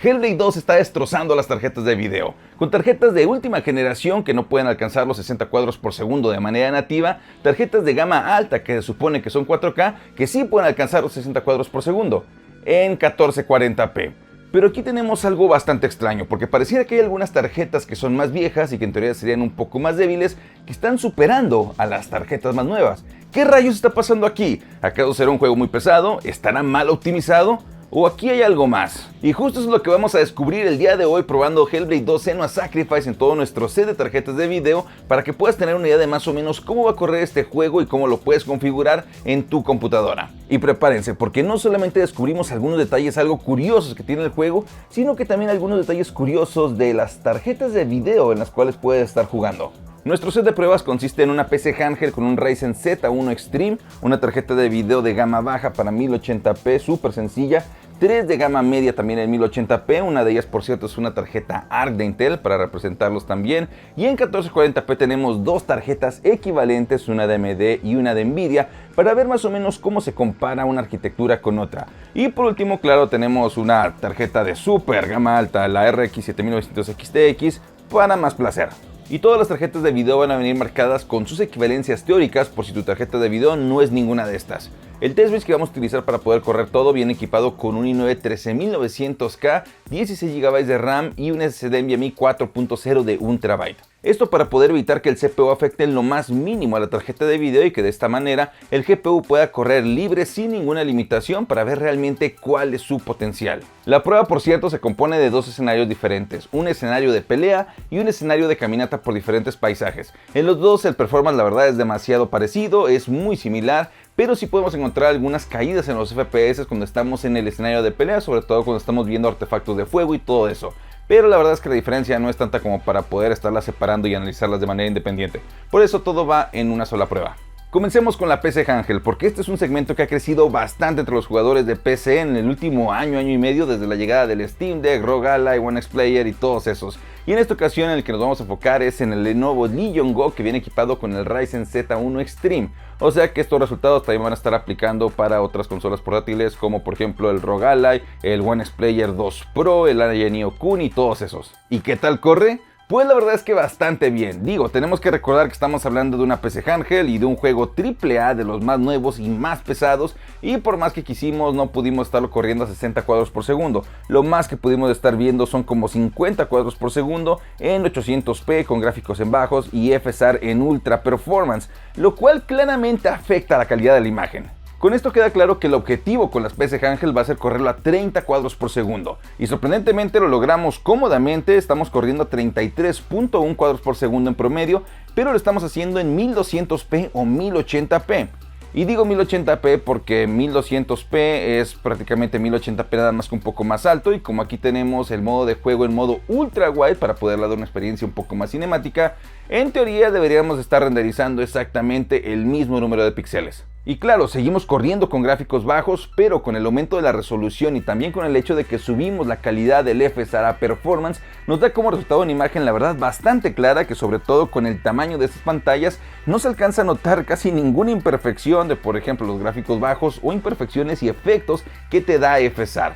Hellblade 2 está destrozando las tarjetas de video. Con tarjetas de última generación que no pueden alcanzar los 60 cuadros por segundo de manera nativa, tarjetas de gama alta que se supone que son 4K que sí pueden alcanzar los 60 cuadros por segundo en 1440p. Pero aquí tenemos algo bastante extraño, porque pareciera que hay algunas tarjetas que son más viejas y que en teoría serían un poco más débiles, que están superando a las tarjetas más nuevas. ¿Qué rayos está pasando aquí? ¿Acaso será un juego muy pesado? ¿Estará mal optimizado? ¿O aquí hay algo más? Y justo eso es lo que vamos a descubrir el día de hoy probando Hellblade 2: Senua's Sacrifice en todo nuestro set de tarjetas de video, para que puedas tener una idea de más o menos cómo va a correr este juego y cómo lo puedes configurar en tu computadora. Y prepárense, porque no solamente descubrimos algunos detalles algo curiosos que tiene el juego, sino que también algunos detalles curiosos de las tarjetas de video en las cuales puedes estar jugando. Nuestro set de pruebas consiste en una PC handheld con un Ryzen Z1 Extreme, una tarjeta de video de gama baja para 1080p súper sencilla, 3 de gama media también en 1080p, una de ellas por cierto es una tarjeta ARC de Intel para representarlos también, y en 1440p tenemos dos tarjetas equivalentes, una de AMD y una de Nvidia, para ver más o menos cómo se compara una arquitectura con otra. Y por último, claro, tenemos una tarjeta de super gama alta, la RX 7900 XTX, para más placer. Y todas las tarjetas de video van a venir marcadas con sus equivalencias teóricas por si tu tarjeta de video no es ninguna de estas. El test bench que vamos a utilizar para poder correr todo viene equipado con un i9 13900K, 16 GB de RAM y un SSD NVMe 4.0 de 1 TB. Esto para poder evitar que el CPU afecte en lo más mínimo a la tarjeta de video y que de esta manera el GPU pueda correr libre sin ninguna limitación para ver realmente cuál es su potencial. La prueba, por cierto, se compone de dos escenarios diferentes, un escenario de pelea y un escenario de caminata por diferentes paisajes. En los dos el performance la verdad es demasiado parecido, es muy similar, pero sí podemos encontrar algunas caídas en los FPS cuando estamos en el escenario de pelea, sobre todo cuando estamos viendo artefactos de fuego y todo eso. Pero la verdad es que la diferencia no es tanta como para poder estarlas separando y analizarlas de manera independiente. Por eso todo va en una sola prueba. Comencemos con la PC handheld, porque este es un segmento que ha crecido bastante entre los jugadores de PC en el último año y medio, desde la llegada del Steam Deck, ROG Ally, One X Player y todos esos. Y en esta ocasión en el que nos vamos a enfocar es en el Lenovo Legion Go, que viene equipado con el Ryzen Z1 Extreme. O sea que estos resultados también van a estar aplicando para otras consolas portátiles, como por ejemplo el ROG Ally, el One X Player 2 Pro, el Aya Neo Kun y todos esos. ¿Y qué tal corre? Pues la verdad es que bastante bien. Digo, tenemos que recordar que estamos hablando de una PC handheld y de un juego AAA de los más nuevos y más pesados, y por más que quisimos no pudimos estarlo corriendo a 60 cuadros por segundo. Lo más que pudimos estar viendo son como 50 cuadros por segundo en 800p con gráficos en bajos y FSR en ultra performance, lo cual claramente afecta a la calidad de la imagen. Con esto queda claro que el objetivo con las PC handheld va a ser correrlo a 30 cuadros por segundo, y sorprendentemente lo logramos cómodamente. Estamos corriendo a 33.1 cuadros por segundo en promedio, pero lo estamos haciendo en 1200p o 1080p. Y digo 1080p porque 1200p es prácticamente 1080p nada más que un poco más alto, y como aquí tenemos el modo de juego en modo ultra wide para poderle dar una experiencia un poco más cinemática, en teoría deberíamos estar renderizando exactamente el mismo número de píxeles. Y claro, seguimos corriendo con gráficos bajos, pero con el aumento de la resolución y también con el hecho de que subimos la calidad del FSR a Performance, nos da como resultado una imagen la verdad bastante clara, que sobre todo con el tamaño de estas pantallas no se alcanza a notar casi ninguna imperfección de, por ejemplo, los gráficos bajos o imperfecciones y efectos que te da FSR.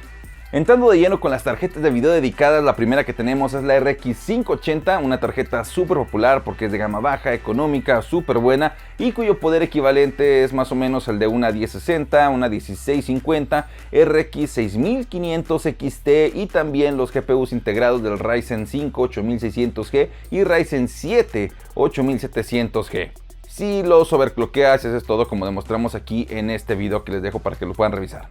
Entrando de lleno con las tarjetas de video dedicadas, la primera que tenemos es la RX 580, una tarjeta súper popular porque es de gama baja, económica, súper buena, y cuyo poder equivalente es más o menos el de una 1060, una 1650, RX 6500 XT y también los GPUs integrados del Ryzen 5 8600G y Ryzen 7 8700G. Si los overclockeas, eso es todo como demostramos aquí en este video que les dejo para que lo puedan revisar.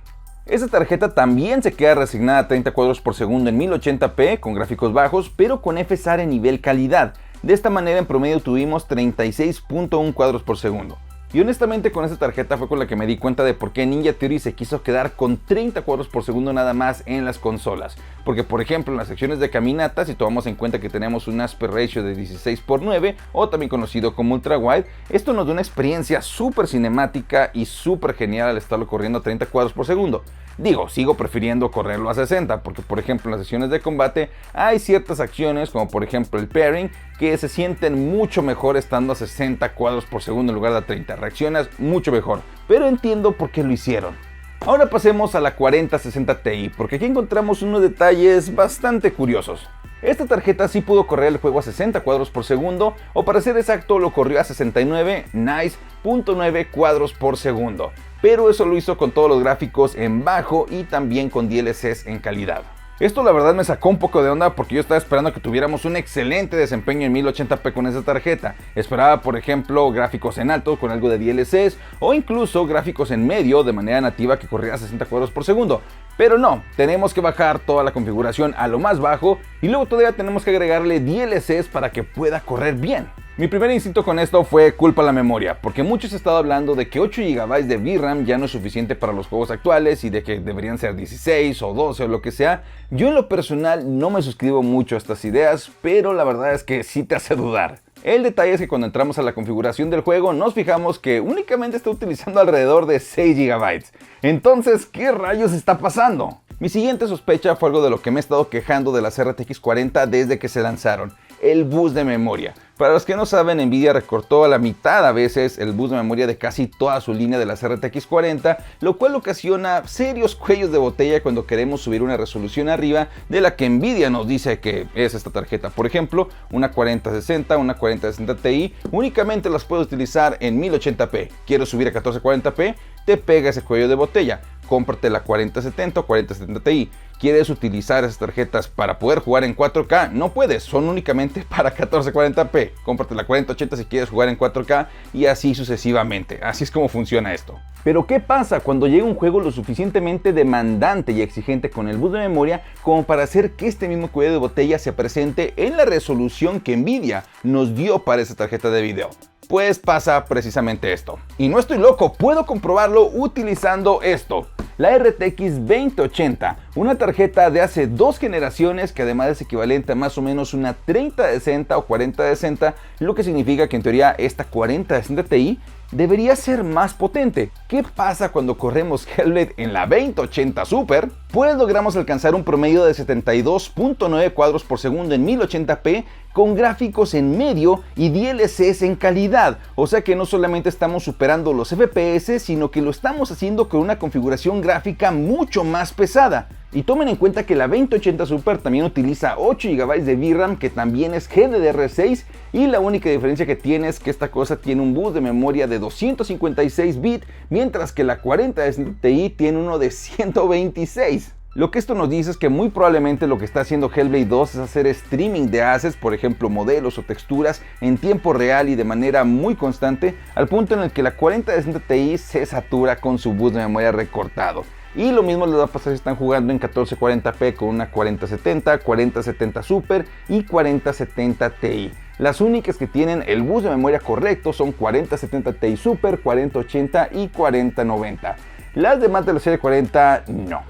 Esta tarjeta también se queda resignada a 30 cuadros por segundo en 1080p con gráficos bajos, pero con FSR en nivel calidad. De esta manera en promedio tuvimos 36.1 cuadros por segundo. Y honestamente con esta tarjeta fue con la que me di cuenta de por qué Ninja Theory se quiso quedar con 30 cuadros por segundo nada más en las consolas. Porque por ejemplo en las secciones de caminata, si tomamos en cuenta que tenemos un aspect ratio de 16:9 o también conocido como ultra wide, esto nos da una experiencia súper cinemática y súper genial al estarlo corriendo a 30 cuadros por segundo. Digo, sigo prefiriendo correrlo a 60 porque por ejemplo en las sesiones de combate hay ciertas acciones como por ejemplo el pairing que se sienten mucho mejor estando a 60 cuadros por segundo en lugar de a 30. Reaccionas mucho mejor, pero entiendo por qué lo hicieron. Ahora pasemos a la 4060 Ti, porque aquí encontramos unos detalles bastante curiosos. Esta tarjeta sí pudo correr el juego a 60 cuadros por segundo, o para ser exacto lo corrió a 69.9 cuadros por segundo, pero eso lo hizo con todos los gráficos en bajo y también con DLCs en calidad. Esto la verdad me sacó un poco de onda porque yo estaba esperando que tuviéramos un excelente desempeño en 1080p con esa tarjeta. Esperaba por ejemplo gráficos en alto con algo de DLCs o incluso gráficos en medio de manera nativa que corriera a 60 cuadros por segundo. Pero no, tenemos que bajar toda la configuración a lo más bajo y luego todavía tenemos que agregarle DLCs para que pueda correr bien. Mi primer instinto con esto fue culpa a la memoria, porque muchos han estado hablando de que 8 GB de VRAM ya no es suficiente para los juegos actuales y de que deberían ser 16 o 12 o lo que sea. Yo en lo personal no me suscribo mucho a estas ideas, pero la verdad es que sí te hace dudar. El detalle es que cuando entramos a la configuración del juego nos fijamos que únicamente está utilizando alrededor de 6 GB. Entonces, ¿qué rayos está pasando? Mi siguiente sospecha fue algo de lo que me he estado quejando de las RTX 40 desde que se lanzaron: el boost de memoria. Para los que no saben, Nvidia recortó a la mitad a veces el boost de memoria de casi toda su línea de las RTX 40, lo cual ocasiona serios cuellos de botella cuando queremos subir una resolución arriba de la que Nvidia nos dice que es esta tarjeta. Por ejemplo, una 4060, una 4060 Ti, únicamente las puedes utilizar en 1080p. Quiero subir a 1440p, te pega ese cuello de botella. Cómprate la 4070 o 4070 Ti. ¿Quieres utilizar esas tarjetas para poder jugar en 4K? No puedes, son únicamente para 1440p. Cómprate la 4080 si quieres jugar en 4K y así sucesivamente. Así es como funciona esto. Pero ¿qué pasa cuando llega un juego lo suficientemente demandante y exigente con el boost de memoria como para hacer que este mismo cuello de botella se presente en la resolución que Nvidia nos dio para esa tarjeta de video? Pues pasa precisamente esto. Y no estoy loco, puedo comprobarlo utilizando esto: la RTX 2080, una tarjeta de hace 2 generaciones que además es equivalente a más o menos una 3060 o 4060, lo que significa que en teoría esta 4060 Ti debería ser más potente. ¿Qué pasa cuando corremos Hellblade en la 2080 Super? Pues logramos alcanzar un promedio de 72.9 cuadros por segundo en 1080p con gráficos en medio y DLCs en calidad. O sea que no solamente estamos superando los FPS, sino que lo estamos haciendo con una configuración gráfica mucho más pesada. Y tomen en cuenta que la 2080 Super también utiliza 8 GB de VRAM, que también es GDDR6, y la única diferencia que tiene es que esta cosa tiene un boost de memoria de 256 bits, mientras que la 4060 Ti tiene uno de 126. Lo que esto nos dice es que muy probablemente lo que está haciendo Hellblade 2 es hacer streaming de assets, por ejemplo modelos o texturas, en tiempo real y de manera muy constante, al punto en el que la 4060 Ti se satura con su boost de memoria recortado. Y lo mismo les va a pasar si están jugando en 1440p con una 4070, 4070 Super y 4070 Ti. Las únicas que tienen el boost de memoria correcto son 4070 Ti Super, 4080 y 4090. Las demás de la serie 40 no.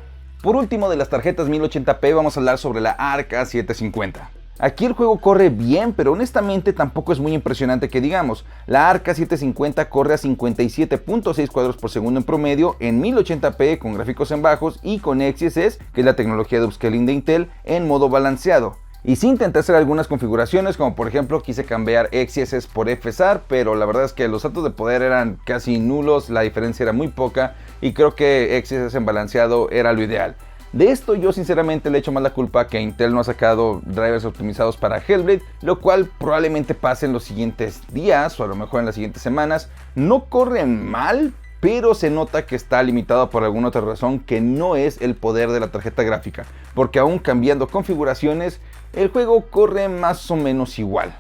Por último, de las tarjetas 1080p vamos a hablar sobre la Arca 750. Aquí el juego corre bien, pero honestamente tampoco es muy impresionante que digamos. La Arca 750 corre a 57.6 cuadros por segundo en promedio en 1080p con gráficos en bajos y con XeSS, que es la tecnología de upscaling de Intel, en modo balanceado. Y sí intenté hacer algunas configuraciones, como por ejemplo quise cambiar XeSS por FSAR, pero la verdad es que los saltos de poder eran casi nulos, la diferencia era muy poca y creo que XeSS en balanceado era lo ideal. De esto yo sinceramente le echo más la culpa que Intel no ha sacado drivers optimizados para Hellblade, lo cual probablemente pase en los siguientes días o a lo mejor en las siguientes semanas. No corre mal, pero se nota que está limitado por alguna otra razón que no es el poder de la tarjeta gráfica, porque aún cambiando configuraciones, el juego corre más o menos igual.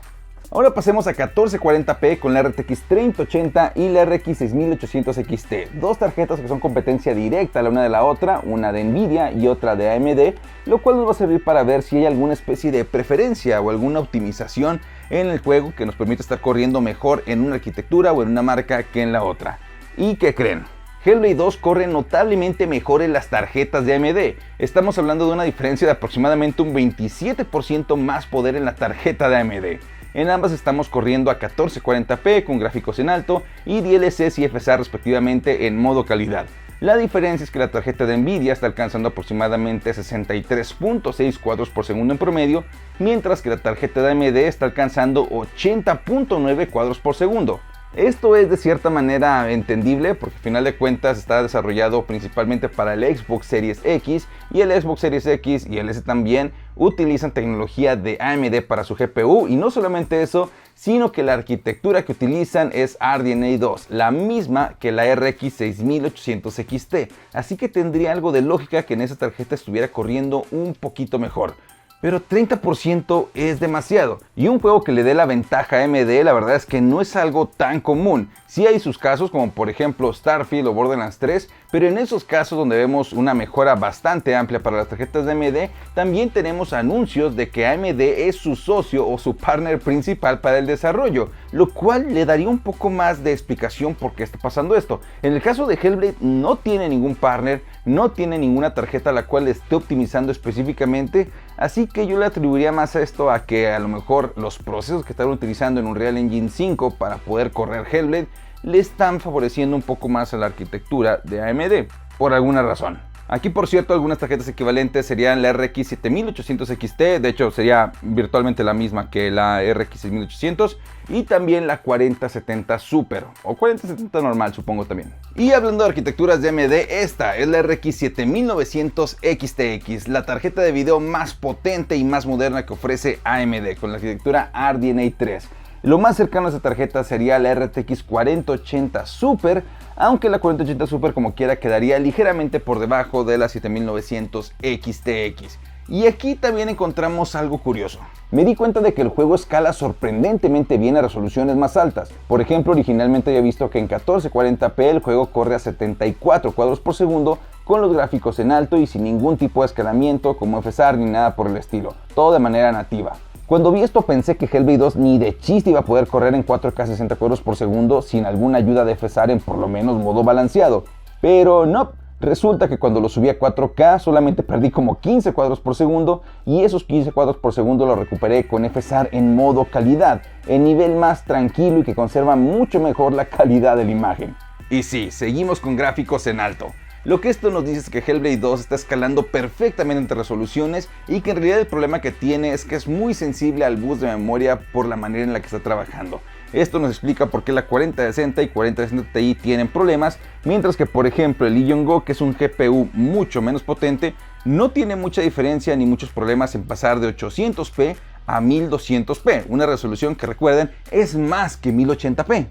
Ahora pasemos a 1440p con la RTX 3080 y la RX 6800 XT, dos tarjetas que son competencia directa la una de la otra, una de Nvidia y otra de AMD, lo cual nos va a servir para ver si hay alguna especie de preferencia o alguna optimización en el juego que nos permite estar corriendo mejor en una arquitectura o en una marca que en la otra. ¿Y qué creen? Hellblade 2 corre notablemente mejor en las tarjetas de AMD. Estamos hablando de una diferencia de aproximadamente un 27% más poder en la tarjeta de AMD. En ambas estamos corriendo a 1440p con gráficos en alto y DLSS y FSR respectivamente en modo calidad. La diferencia es que la tarjeta de Nvidia está alcanzando aproximadamente 63.6 cuadros por segundo en promedio, mientras que la tarjeta de AMD está alcanzando 80.9 cuadros por segundo. Esto es de cierta manera entendible porque al final de cuentas está desarrollado principalmente para el Xbox Series X, y el Xbox Series X y el S también utilizan tecnología de AMD para su GPU, y no solamente eso, sino que la arquitectura que utilizan es RDNA 2, la misma que la RX 6800 XT, así que tendría algo de lógica que en esa tarjeta estuviera corriendo un poquito mejor. Pero 30% es demasiado, y un juego que le dé la ventaja a AMD la verdad es que no es algo tan común. Sí hay sus casos como por ejemplo Starfield o Borderlands 3, pero en esos casos donde vemos una mejora bastante amplia para las tarjetas de AMD, también tenemos anuncios de que AMD es su socio o su partner principal para el desarrollo, lo cual le daría un poco más de explicación por qué está pasando esto. En el caso de Hellblade no tiene ningún partner, no tiene ninguna tarjeta a la cual esté optimizando específicamente, así que yo le atribuiría más a esto a que a lo mejor los procesos que están utilizando en Unreal Engine 5 para poder correr Hellblade le están favoreciendo un poco más a la arquitectura de AMD, por alguna razón. Aquí, por cierto, algunas tarjetas equivalentes serían la RX 7800 XT, de hecho sería virtualmente la misma que la RX 6800, y también la 4070 Super, o 4070 normal supongo también. Y hablando de arquitecturas de AMD, esta es la RX 7900 XTX, la tarjeta de video más potente y más moderna que ofrece AMD, con la arquitectura RDNA 3. Lo más cercano a esta tarjeta sería la RTX 4080 Super, aunque la 4080 Super como quiera quedaría ligeramente por debajo de la 7900 XTX. Y aquí también encontramos algo curioso. Me di cuenta de que el juego escala sorprendentemente bien a resoluciones más altas. Por ejemplo, originalmente había visto que en 1440p el juego corre a 74 cuadros por segundo con los gráficos en alto y sin ningún tipo de escalamiento como FSR ni nada por el estilo, todo de manera nativa. Cuando vi esto pensé que Hellblade 2 ni de chiste iba a poder correr en 4K 60 cuadros por segundo sin alguna ayuda de FSR en por lo menos modo balanceado. Pero no, resulta que cuando lo subí a 4K solamente perdí como 15 cuadros por segundo, y esos 15 cuadros por segundo los recuperé con FSR en modo calidad, en nivel más tranquilo y que conserva mucho mejor la calidad de la imagen. Y sí, seguimos con gráficos en alto. Lo que esto nos dice es que Hellblade 2 está escalando perfectamente entre resoluciones, y que en realidad el problema que tiene es que es muy sensible al boost de memoria por la manera en la que está trabajando. Esto nos explica por qué la 4060 y 4060 Ti tienen problemas, mientras que por ejemplo el Legion Go, que es un GPU mucho menos potente, no tiene mucha diferencia ni muchos problemas en pasar de 800p a 1200p, una resolución que recuerden es más que 1080p.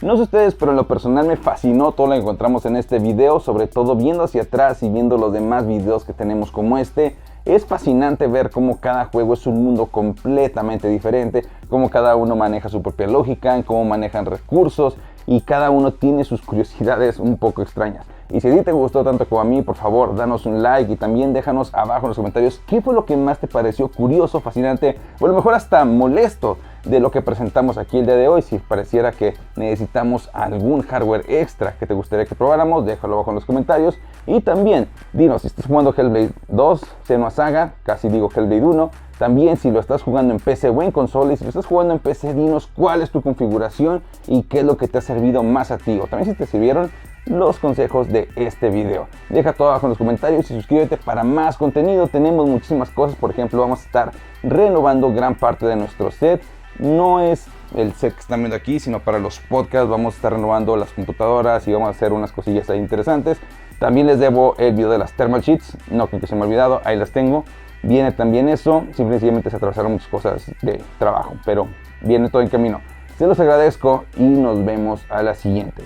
No sé ustedes, pero en lo personal me fascinó todo lo que encontramos en este video, sobre todo viendo hacia atrás y viendo los demás videos que tenemos como este. Es fascinante ver cómo cada juego es un mundo completamente diferente, cómo cada uno maneja su propia lógica, cómo manejan recursos, y cada uno tiene sus curiosidades un poco extrañas. Y si a ti te gustó tanto como a mí, por favor, danos un like y también déjanos abajo en los comentarios qué fue lo que más te pareció curioso, fascinante o a lo mejor hasta molesto de lo que presentamos aquí el día de hoy. Si pareciera que necesitamos algún hardware extra que te gustaría que probáramos, déjalo abajo en los comentarios. Y también dinos si estás jugando Hellblade 2, Senua Saga, casi digo Hellblade 1. También si lo estás jugando en PC o en consola, y si lo estás jugando en PC, dinos cuál es tu configuración y qué es lo que te ha servido más a ti, o también si te sirvieron los consejos de este video. Deja todo abajo en los comentarios y suscríbete para más contenido. Tenemos muchísimas cosas, por ejemplo vamos a estar renovando gran parte de nuestro set. No es el set que están viendo aquí, sino para los podcasts vamos a estar renovando las computadoras y vamos a hacer unas cosillas ahí interesantes. También les debo el video de las thermal sheets, no creo que se me ha olvidado, ahí las tengo. Viene también eso, simplemente se atrasaron muchas cosas de trabajo, pero viene todo en camino. Se los agradezco y nos vemos a la siguiente.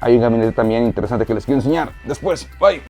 Hay un gabinete también interesante que les quiero enseñar después. Bye.